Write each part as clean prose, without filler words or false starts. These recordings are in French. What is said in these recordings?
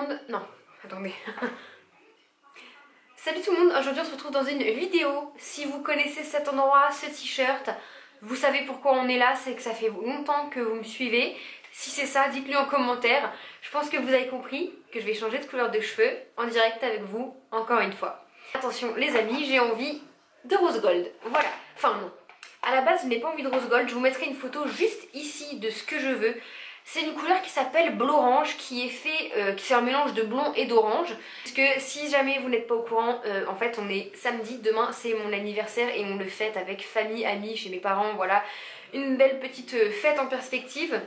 monde. Non, attendez. Salut tout le monde, aujourd'hui on se retrouve dans une vidéo. Si vous connaissez cet endroit, ce t-shirt, vous savez pourquoi on est là, c'est que ça fait longtemps que vous me suivez. Si c'est ça, dites-le en commentaire. Je pense que vous avez compris que je vais changer de couleur de cheveux en direct avec vous, encore une fois. Attention les amis, j'ai envie de rose gold. Voilà, enfin non. À la base je n'ai pas envie de rose gold, je vous mettrai une photo juste ici de ce que je veux. C'est une couleur qui s'appelle bleu orange, qui est un mélange de blond et d'orange. Parce que si jamais vous n'êtes pas au courant, en fait on est samedi, demain c'est mon anniversaire et on le fête avec famille, amis, chez mes parents, voilà. Une belle petite fête en perspective.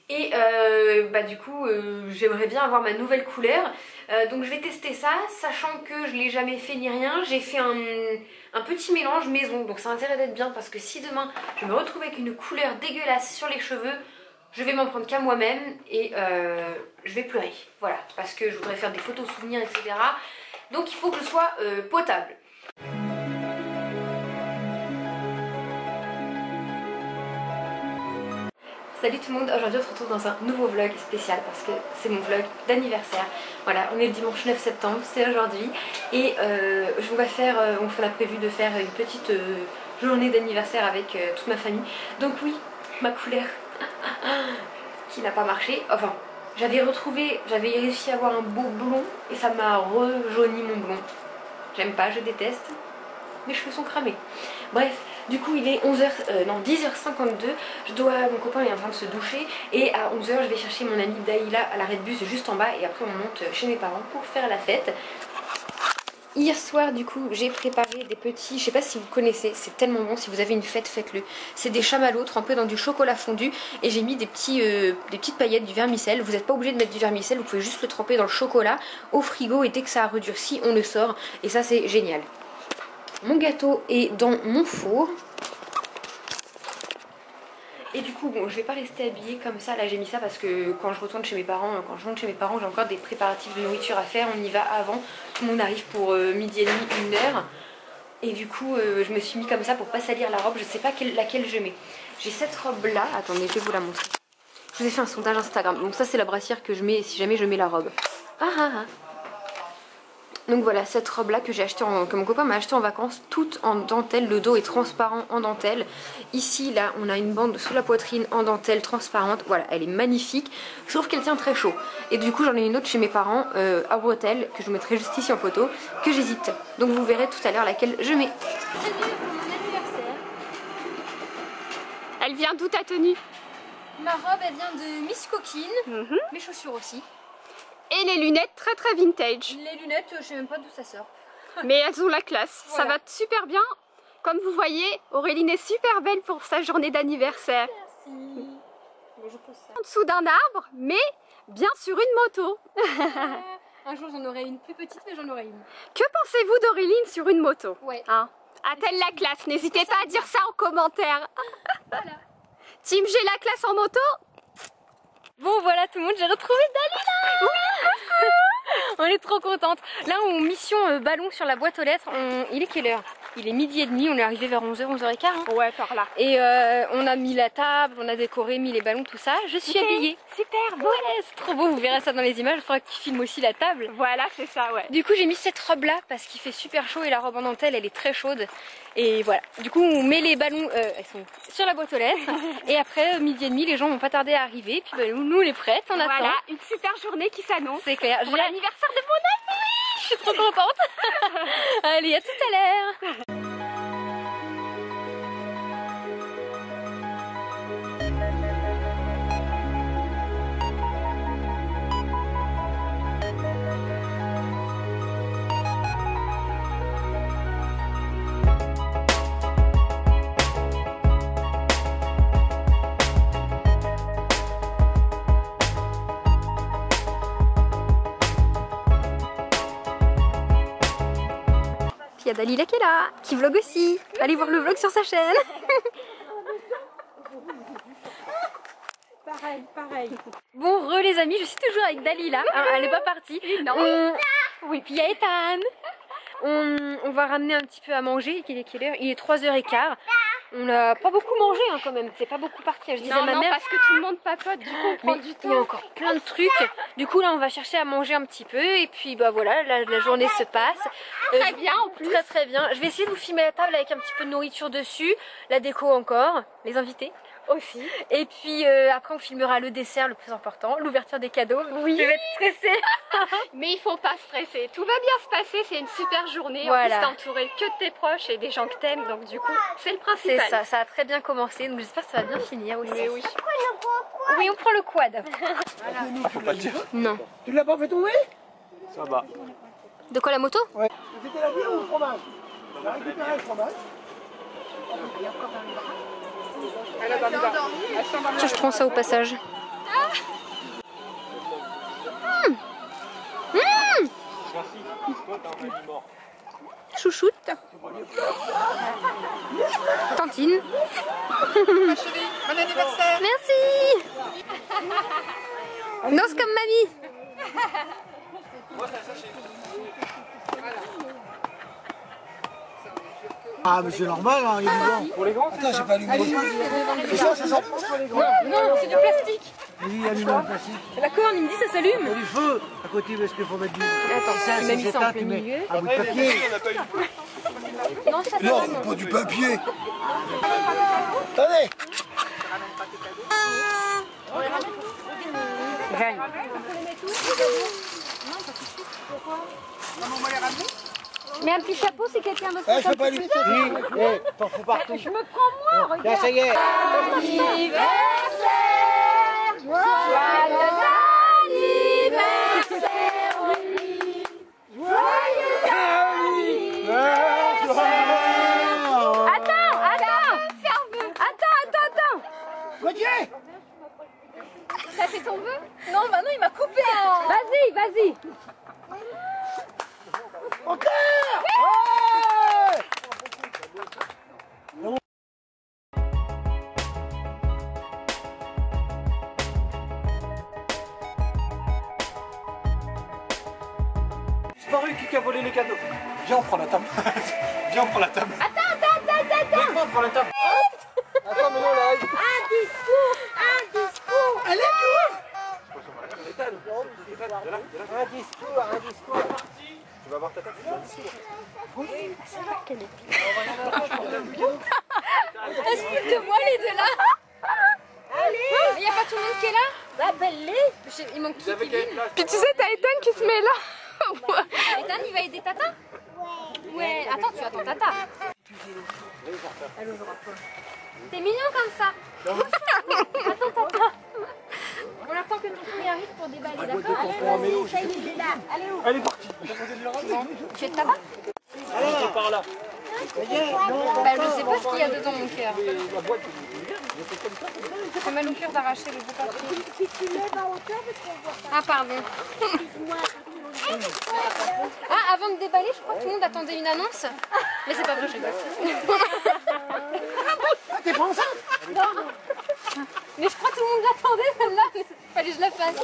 Et du coup j'aimerais bien avoir ma nouvelle couleur. Donc je vais tester ça, sachant que je l'ai jamais fait ni rien. J'ai fait un petit mélange maison, donc ça a intérêt d'être bien parce que si demain je me retrouve avec une couleur dégueulasse sur les cheveux, je vais m'en prendre qu'à moi-même et je vais pleurer. Voilà, parce que je voudrais faire des photos souvenirs, etc. Donc il faut que je sois potable. Salut tout le monde, aujourd'hui on se retrouve dans un nouveau vlog spécial parce que c'est mon vlog d'anniversaire. Voilà, on est le dimanche 9 septembre, c'est aujourd'hui. Et on a prévu de faire une petite journée d'anniversaire avec toute ma famille. Donc oui, ma couleur qui n'a pas marché. Enfin, j'avais réussi à avoir un beau blond et ça m'a rejauni mon blond. J'aime pas, je déteste. Mes cheveux sont cramés. Bref, du coup il est 10h52. Mon copain est en train de se doucher et à 11h je vais chercher mon amie Daïla à l'arrêt de bus juste en bas et après on monte chez mes parents pour faire la fête. Hier soir du coup j'ai préparé des petits, je sais pas si vous connaissez, c'est tellement bon, si vous avez une fête faites-le. C'est des chamallows trempés dans du chocolat fondu et j'ai mis des petites paillettes, du vermicelle. Vous n'êtes pas obligé de mettre du vermicelle, vous pouvez juste le tremper dans le chocolat au frigo et dès que ça a redurci on le sort et ça c'est génial. Mon gâteau est dans mon four. Et du coup bon je vais pas rester habillée comme ça. Là j'ai mis ça parce que quand je monte chez mes parents j'ai encore des préparatifs de nourriture à faire. On y va avant, tout le monde arrive pour midi et demi, 1h. Et du coup je me suis mis comme ça pour pas salir la robe. Je sais pas laquelle je mets. J'ai cette robe là, attendez je vais vous la montrer. Je vous ai fait un sondage Instagram, donc ça c'est la brassière que je mets si jamais je mets la robe. Donc voilà, cette robe là que j'ai acheté que mon copain m'a acheté en vacances, toute en dentelle. Le dos est transparent en dentelle. Ici là on a une bande sous la poitrine en dentelle transparente. Voilà, elle est magnifique, sauf qu'elle tient très chaud. Et du coup j'en ai une autre chez mes parents à bretelles, que je vous mettrai juste ici en photo, que j'hésite. Donc vous verrez tout à l'heure laquelle je mets. Tenue pour mon anniversaire. Elle vient d'où ta tenue? Ma robe elle vient de Miss Coquine, mes chaussures aussi. Et les lunettes très très vintage. Les lunettes, je sais même pas d'où ça sort. Mais elles ont la classe, voilà. Ça va super bien. Comme vous voyez, Auréline est super belle pour sa journée d'anniversaire. Merci. Bon, je pose ça. En dessous d'un arbre, mais bien sur une moto. Un jour j'en aurai une plus petite, mais j'en aurai une. Que pensez-vous d'Auréline sur une moto? Ouais. Hein? A-t-elle la classe? N'hésitez pas à dire ça en commentaire. Voilà. Team j'ai la classe en moto? Bon voilà tout le monde, j'ai retrouvé Dalila. Oui, on est trop contente. Là on mission ballon sur la boîte aux lettres. Il est quelle heure? Il est midi et demi, on est arrivé vers 11h, 11h15. Hein. Ouais, par là. Et on a mis la table, on a décoré, mis les ballons, tout ça. Je suis habillée. Super beau. Ouais, c'est trop beau, vous verrez ça dans les images. Il faudra que tu filmes aussi la table. Voilà, c'est ça, ouais. Du coup j'ai mis cette robe là parce qu'il fait super chaud et la robe en dentelle elle est très chaude. Et voilà, du coup on met les ballons, elles sont sur la boîte aux lettres. Et après midi et demi les gens vont pas tarder à arriver. Puis nous on est prêtes, on attend. Voilà, une super journée qui s'annonce. C'est clair. Pour l'anniversaire de mon ami. Je suis trop contente. Allez, à tout à l'heure. Il y a Dalila qui est là, qui vlog aussi. Allez voir le vlog sur sa chaîne. Pareil. Bon, les amis, je suis toujours avec Dalila. Elle n'est pas partie. Non. Oui, puis il y a Ethan. On va ramener un petit peu à manger. Il est quelle heure? Il est 3h15. On n'a pas beaucoup mangé hein, quand même, c'est pas beaucoup parti. Je disais à ma mère parce que tout le monde papote, du coup on prend du temps. Il y a encore plein de trucs. Du coup là on va chercher à manger un petit peu et puis bah voilà, la journée se passe. Très bien en plus. Très bien. Je vais essayer de vous filmer la table avec un petit peu de nourriture dessus, la déco encore, les invités aussi. Et puis après on filmera le dessert le plus important, l'ouverture des cadeaux. Oui. Je vais être stressée. Mais il faut pas stresser, tout va bien se passer, c'est une super journée. Voilà. En plus t'es entouré que de tes proches et des gens que t'aimes, donc du coup c'est le principal. C'est ça, ça a très bien commencé, donc j'espère que ça va bien finir aussi. Mais oui. Oui, on prend le quad. Faut pas le dire. Non. Tu l'as pas fait tomber? Ça va. De quoi, la moto? Ouais. C'était la bière ou le fromage? On a récupéré le fromage. Tiens, je prends ça au passage. Chouchoute. Tantine. Bon anniversaire! Merci. Danse comme mamie. Ah mais c'est normal, hein, il y a du vent. Pour les grands, attends, j'ai pas allumé les feux. C'est ça, ça s'allume ça? Non, c'est du plastique. Oui, allume le plastique. La corne, il me dit ça Il y s'allume. a du feu à côté parce qu'il faut mettre du... Attends, Ça, tu m'as mis c'est ça en ça, plein tu mets milieu. un bout de papier. Non, ça Non, va. pas du papier. Attendez! Gagne. Mais un petit chapeau, c'est quelqu'un d'autre. Ah, je peux pas allumer. Oui, t'en fous partout. Je me prends moi, regarde. Là, ça y est. Anniversaire, joyeux anniversaire, oui. Joyeux anniversaire. Attends. Gauthier! T'as fait ton vœu? Non, bah non, il m'a coupé. Vas-y. Encore! Ouais! C'est pas Rue qui a volé les cadeaux. Viens, on prend la table. Viens, on prend la table. Attends, on prend la table. Attends, mais non, là. Un discours! Allez, toi! Un discours. Tu vas voir ta table. Explique-moi les deux là. Allez. Il n'y a pas tout le monde qui est là? Appelle-les. Il manque qui? Puis tu sais, t'as Ethan qui se met là. Ethan, il va aider Tata? Ouais. Attends, tu attends Tata. T'es mignon comme ça. Attends Tata. On attend que tonton y arrive pour déballer, d'accord? Elle est partie. Tu es de tabac? Allez, par là. Bah, je sais pas ce qu'il y a dedans mon cœur. Ça fait mal au cœur d'arracher le beau papier. Ah pardon. Ah, avant de déballer, je crois que tout le monde attendait une annonce. Mais c'est pas vrai, je rigole. Ah, t'es pas enceinte? Non. Mais je crois que tout le monde l'attendait celle-là, mais fallait que je la fasse.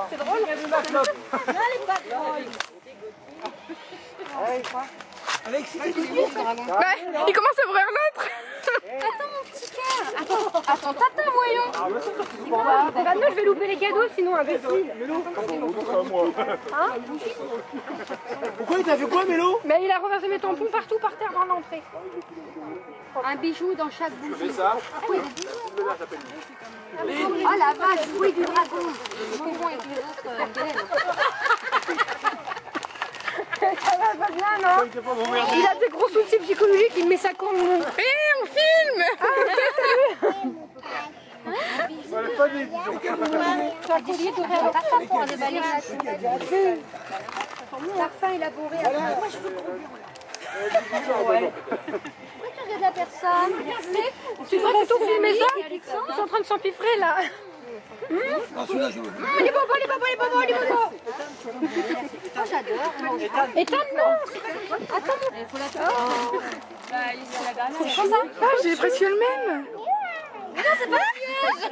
C'est drôle. Non, elle est pas drôle. Alexis, Ouais, il commence à ouvrir l'autre. Attends mon petit cœur. Attends, Tata, voyons. Bah non, je vais louper les cadeaux sinon imbécile. pourquoi il t'a fait quoi, Mélo? Mais il a renversé mes tampons partout par terre dans l'entrée. Un bijou dans chaque bougie. Oh la vache, oui du dragon. Je confonds avec les autres Hélène. Ça va pas bien, non? Il a des gros soucis psychologiques, il met sa corne. Hé, on filme. Tu as collier d'ouvrir le parfum pour déballer parfum élaboré. Moi je veux pourquoi tu regardes la personne? Tu devrais plutôt filmer ça? Ils sont en train de s'empiffrer là. Non, celui-là, je veux. Les bobos. Oh, j'adore. Ethan, non. Attends, il faut la faire. C'est quoi ça? Ah, j'ai presque le même. Non, c'est pas un piège.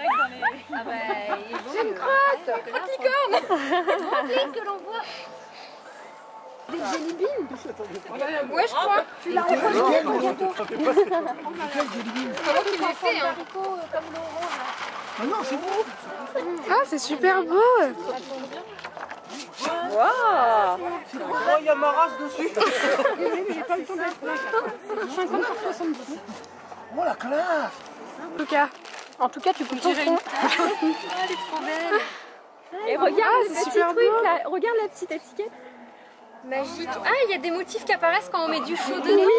C'est une crotte. Licorne. Que l'on voit. Des jelly beans? Ouais, je crois. Tu l'as reproché ton gâteau. Comment tu l'as fait, hein? Ah non, c'est bon. Ah, c'est super beau. Waouh! Oh, il y a ma race dessus. J'ai pas le temps d'être 50 par 70. Oh, la classe. En tout cas, tu peux tirer une. Ah, elle est trop belle. Et regarde ce petit truc là. Regarde la petite étiquette. Magique. Ah, il y a des motifs qui apparaissent quand on met du chaud dedans. Oui.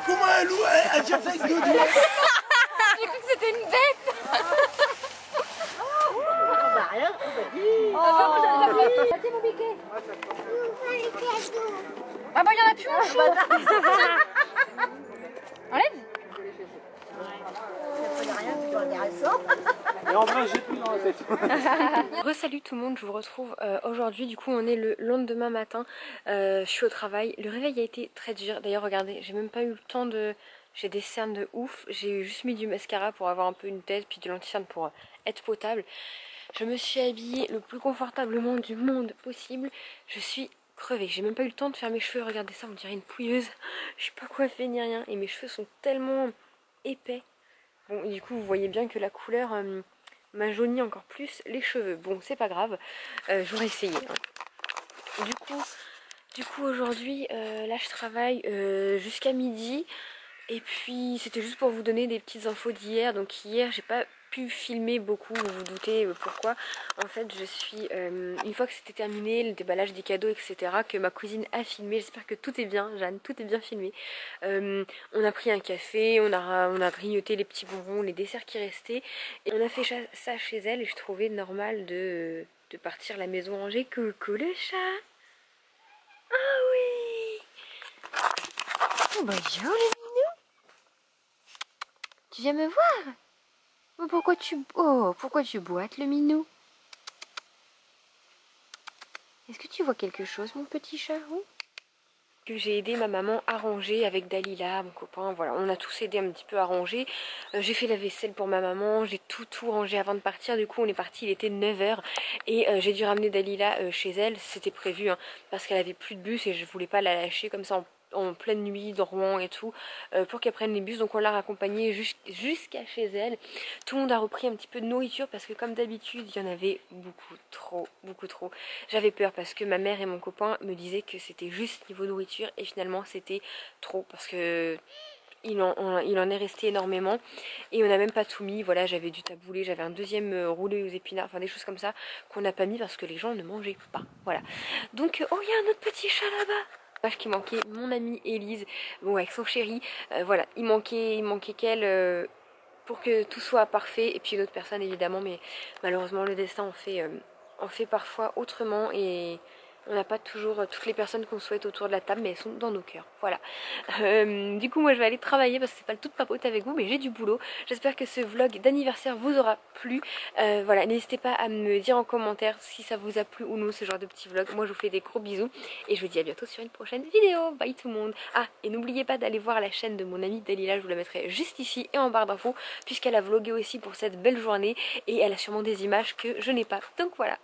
Comment elle tient ça avec deux doigts? J'ai cru que c'était une bête. Regardez mon biquet. Ah bah il y en a plus en chaud. Enlève. Et en vrai, j'ai plus dans la tête. Re-salut tout le monde, je vous retrouve aujourd'hui. Du coup, on est le lendemain matin. Je suis au travail. Le réveil a été très dur. D'ailleurs, regardez, j'ai même pas eu le temps de. J'ai des cernes de ouf. J'ai juste mis du mascara pour avoir un peu une tête, puis de l'anti-cerne pour être potable. Je me suis habillée le plus confortablement du monde possible. Je suis crevée. J'ai même pas eu le temps de faire mes cheveux. Regardez ça, on dirait une pouilleuse. Je suis pas coiffée ni rien. Et mes cheveux sont tellement épais. Bon, du coup, vous voyez bien que la couleur m'a jauni encore plus les cheveux. Bon, c'est pas grave. J'aurais essayé. Hein. Du coup aujourd'hui, là, je travaille jusqu'à midi. Et puis, c'était juste pour vous donner des petites infos d'hier. Donc, hier, j'ai pas pu filmer beaucoup, vous vous doutez pourquoi. En fait, je suis, une fois que c'était terminé, le déballage des cadeaux, etc., que ma cousine a filmé, j'espère que tout est bien, Jeanne, tout est bien filmé. On a pris un café, on a grignoté les petits bonbons, les desserts qui restaient, et on a fait ça chez elle, et je trouvais normal de partir à la maison ranger. Coucou le chat. Ah oui. Oh bonjour le minou. Tu viens me voir? Pourquoi tu boites le minou? Est-ce que tu vois quelque chose mon petit chat? Oui. J'ai aidé ma maman à ranger avec Dalila, mon copain, voilà, on a tous aidé un petit peu à ranger. J'ai fait la vaisselle pour ma maman, j'ai tout rangé avant de partir. Du coup on est parti, il était 9 h et j'ai dû ramener Dalila chez elle, c'était prévu hein, parce qu'elle avait plus de bus et je voulais pas la lâcher comme ça en pleine nuit dans Rouen et tout pour qu'elle prenne les bus. Donc on l'a raccompagnée jusqu'à chez elle. Tout le monde a repris un petit peu de nourriture parce que comme d'habitude il y en avait beaucoup trop. J'avais peur parce que ma mère et mon copain me disaient que c'était juste niveau nourriture et finalement c'était trop parce que il en est resté énormément et on n'a même pas tout mis. Voilà, j'avais du taboulé, j'avais un deuxième roulé aux épinards, enfin des choses comme ça qu'on n'a pas mis parce que les gens ne mangeaient pas. Voilà, donc oh il y a un autre petit chat là-bas qui manquait, mon amie Élise, bon avec son chéri, voilà, il manquait qu'elle pour que tout soit parfait, et puis une autre personne évidemment, mais malheureusement le destin en fait parfois autrement et on n'a pas toujours toutes les personnes qu'on souhaite autour de la table, mais elles sont dans nos cœurs. Voilà. Du coup, moi, je vais aller travailler parce que c'est pas le tout de papoter avec vous, mais j'ai du boulot. J'espère que ce vlog d'anniversaire vous aura plu. Voilà, n'hésitez pas à me dire en commentaire si ça vous a plu ou non, ce genre de petit vlog. Moi, je vous fais des gros bisous et je vous dis à bientôt sur une prochaine vidéo. Bye tout le monde. Ah, et n'oubliez pas d'aller voir la chaîne de mon amie Dalila, je vous la mettrai juste ici et en barre d'infos, puisqu'elle a vlogué aussi pour cette belle journée et elle a sûrement des images que je n'ai pas. Donc voilà.